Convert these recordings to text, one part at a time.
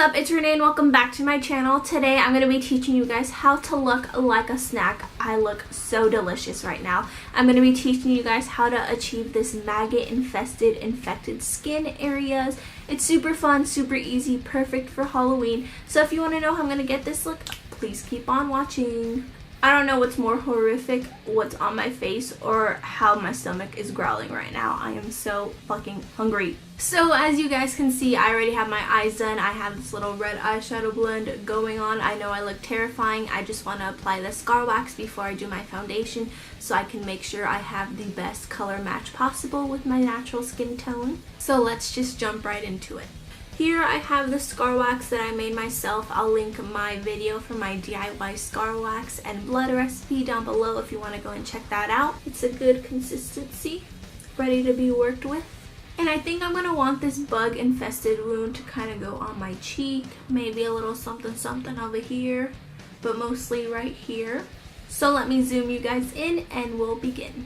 up? It's Renee and welcome back to my channel. Today I'm going to be teaching you guys how to look like a snack. I look so delicious right now. I'm going to be teaching you guys how to achieve this maggot infected skin areas. It's super fun, super easy, perfect for Halloween. So if you want to know how I'm going to get this look, please keep on watching. I don't know what's more horrific, what's on my face or how my stomach is growling right now. I am so fucking hungry. So as you guys can see, I already have my eyes done. I have this little red eyeshadow blend going on. I know I look terrifying. I just want to apply the scar wax before I do my foundation so I can make sure I have the best color match possible with my natural skin tone. So let's just jump right into it. Here I have the scar wax that I made myself. I'll link my video for my DIY scar wax and blood recipe down below if you want to go and check that out. It's a good consistency, ready to be worked with. And I think I'm going to want this bug infested wound to kind of go on my cheek, maybe a little something something over here, but mostly right here. So let me zoom you guys in and we'll begin.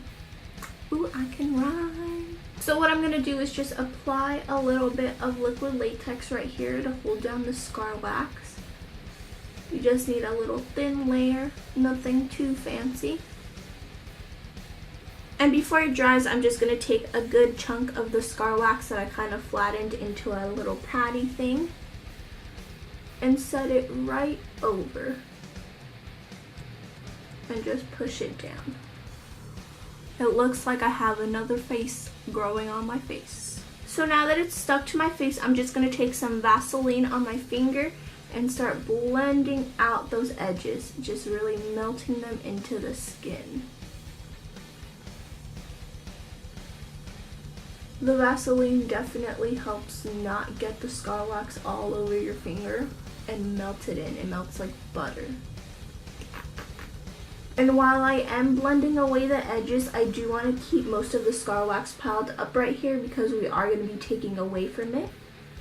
Ooh, I can rhyme. So what I'm going to do is just apply a little bit of liquid latex right here to hold down the scar wax. You just need a little thin layer, nothing too fancy. And before it dries, I'm just going to take a good chunk of the scar wax that I kind of flattened into a little patty thing and set it right over and just push it down. It looks like I have another face growing on my face. So now that it's stuck to my face, I'm just going to take some Vaseline on my finger and start blending out those edges, just really melting them into the skin. The Vaseline definitely helps not get the scar wax all over your finger and melt it in. It melts like butter. And while I am blending away the edges, I do want to keep most of the scar wax piled up right here because we are going to be taking away from it.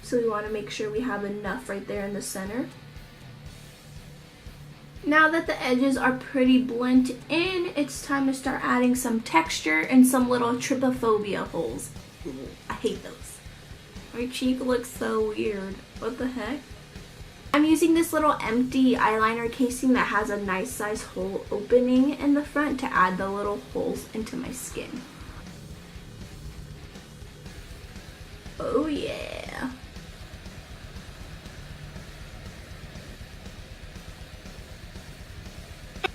So we want to make sure we have enough right there in the center. Now that the edges are pretty blent in, it's time to start adding some texture and some little trypophobia holes. Ooh, I hate those. My cheek looks so weird. What the heck? I'm using this little empty eyeliner casing that has a nice size hole opening in the front to add the little holes into my skin. Oh yeah.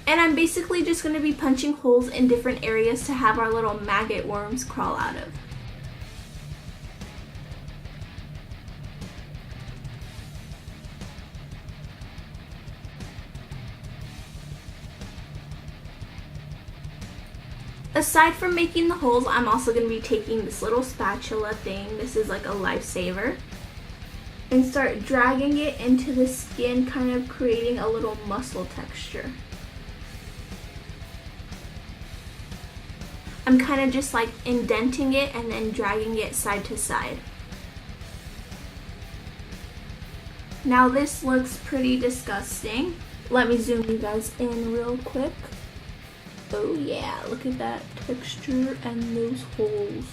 And I'm basically just going to be punching holes in different areas to have our little maggot worms crawl out of. Aside from making the holes, I'm also going to be taking this little spatula thing, this is like a lifesaver, and start dragging it into the skin, kind of creating a little muscle texture. I'm kind of just like indenting it and then dragging it side to side. Now this looks pretty disgusting. Let me zoom you guys in real quick. Oh yeah, look at that texture and those holes.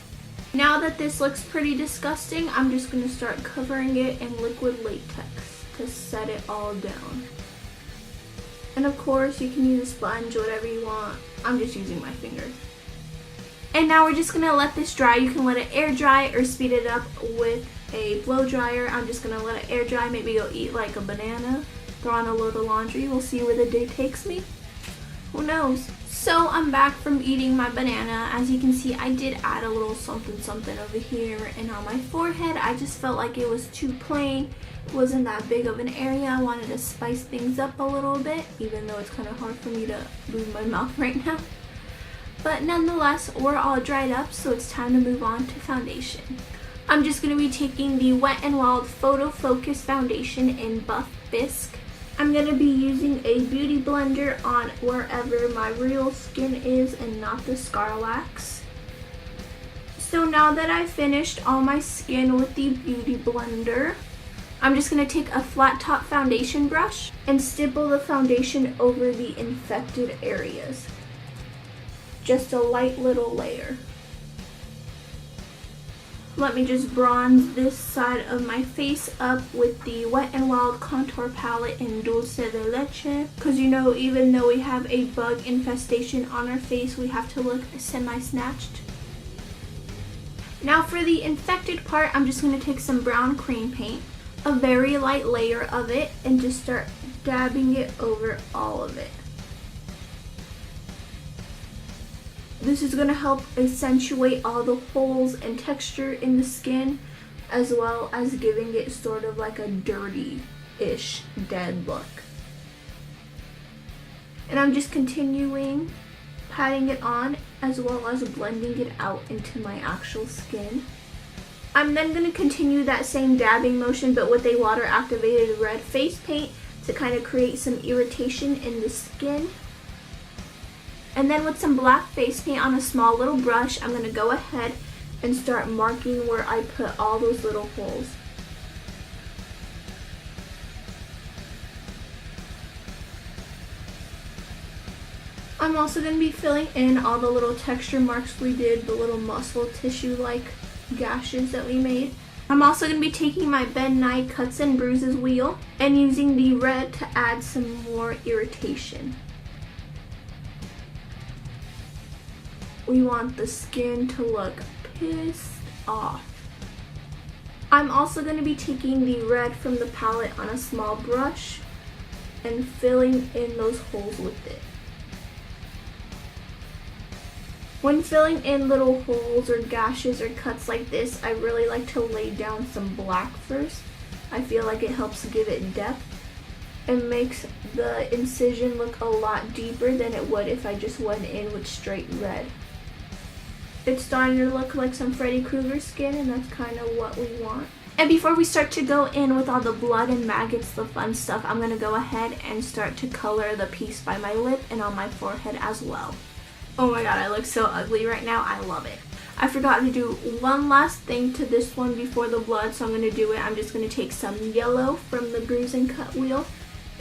Now that this looks pretty disgusting, I'm just going to start covering it in liquid latex to set it all down. And of course, you can use a sponge, whatever you want. I'm just using my finger. And now we're just going to let this dry. You can let it air dry or speed it up with a blow dryer. I'm just going to let it air dry, maybe go eat like a banana, throw on a load of laundry. We'll see where the day takes me. Who knows? So I'm back from eating my banana. As you can see, I did add a little something something over here and on my forehead. I just felt like it was too plain. It wasn't that big of an area. I wanted to spice things up a little bit, even though it's kind of hard for me to move my mouth right now. But nonetheless, we're all dried up, so it's time to move on to foundation. I'm just going to be taking the Wet n Wild Photofocus foundation in Buff Bisque. I'm going to be using a beauty blender on wherever my real skin is and not the scar wax. So now that I've finished all my skin with the beauty blender, I'm just going to take a flat top foundation brush and stipple the foundation over the infected areas. Just a light little layer. Let me just bronze this side of my face up with the Wet n Wild contour palette in Dulce de Leche. Because you know, even though we have a bug infestation on our face, we have to look semi-snatched. Now for the infected part, I'm just going to take some brown cream paint, a very light layer of it, and just start dabbing it over all of it. This is going to help accentuate all the holes and texture in the skin, as well as giving it sort of like a dirty-ish dead look. And I'm just continuing patting it on, as well as blending it out into my actual skin. I'm then going to continue that same dabbing motion, but with a water activated red face paint to kind of create some irritation in the skin. And then with some black face paint on a small little brush, I'm going to go ahead and start marking where I put all those little holes. I'm also going to be filling in all the little texture marks we did, the little muscle tissue like gashes that we made. I'm also going to be taking my Renee Cuts and Bruises wheel and using the red to add some more irritation. We want the skin to look pissed off. I'm also going to be taking the red from the palette on a small brush and filling in those holes with it. When filling in little holes or gashes or cuts like this, I really like to lay down some black first. I feel like it helps give it depth and makes the incision look a lot deeper than it would if I just went in with straight red. It's starting to look like some Freddy Krueger skin, and that's kind of what we want. And before we start to go in with all the blood and maggots, the fun stuff, I'm going to go ahead and start to color the piece by my lip and on my forehead as well. Oh my god, I look so ugly right now. I love it. I forgot to do one last thing to this one before the blood, so I'm going to do it. I'm just going to take some yellow from the bruise and cut wheel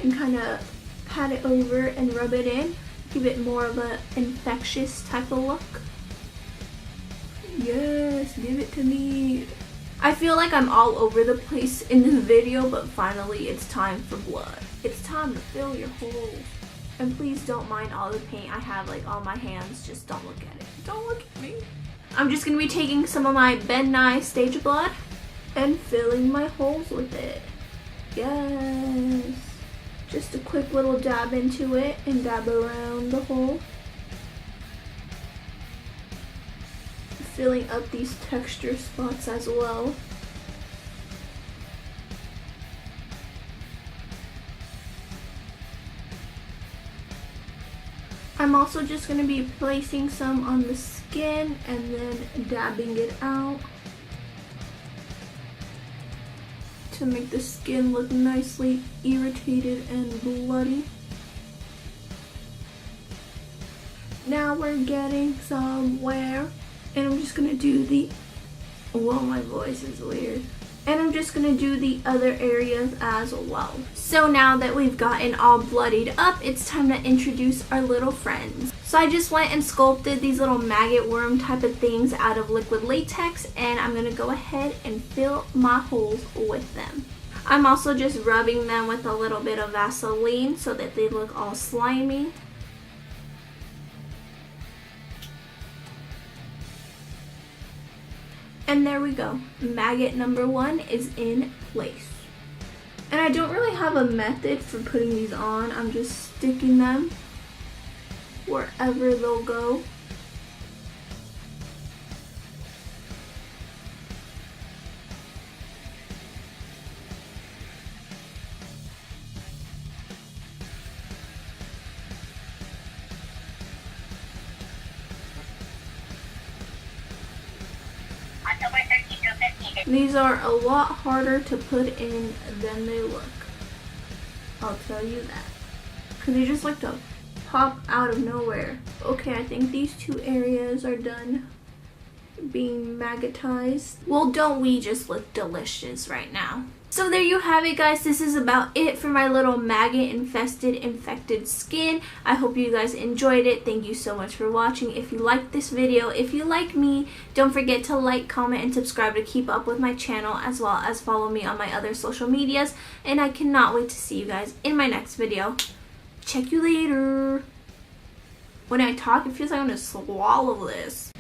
and kind of pat it over and rub it in. Give it more of an infectious type of look. Yes, give it to me. I feel like I'm all over the place in this video, but finally it's time for blood. It's time to fill your holes. And please don't mind all the paint I have like on my hands, just don't look at it. Don't look at me. I'm just going to be taking some of my Renee stage blood and filling my holes with it. Yes. Just a quick little dab into it and dab around the hole. Filling up these texture spots as well. I'm also just going to be placing some on the skin and then dabbing it out to make the skin look nicely irritated and bloody. Now we're getting somewhere. And I'm just going to do the, whoa, my voice is weird. And I'm just going to do the other areas as well. So now that we've gotten all bloodied up, it's time to introduce our little friends. So I just went and sculpted these little maggot worm type of things out of liquid latex, and I'm going to go ahead and fill my holes with them. I'm also just rubbing them with a little bit of Vaseline so that they look all slimy. And there we go. Maggot number 1 is in place. And I don't really have a method for putting these on. I'm just sticking them wherever they'll go. These are a lot harder to put in than they look. I'll tell you that. Because they just like to pop out of nowhere. Okay, I think these two areas are done. being maggotized. Well, don't we just look delicious right now? So there you have it, guys. This is about it for my little maggot infected skin. I hope you guys enjoyed it. Thank you so much for watching. If you liked this video, if you like me, don't forget to like, comment, and subscribe to keep up with my channel, as well as follow me on my other social medias. And I cannot wait to see you guys in my next video. Check you later. When I talk, it feels like I'm gonna swallow this.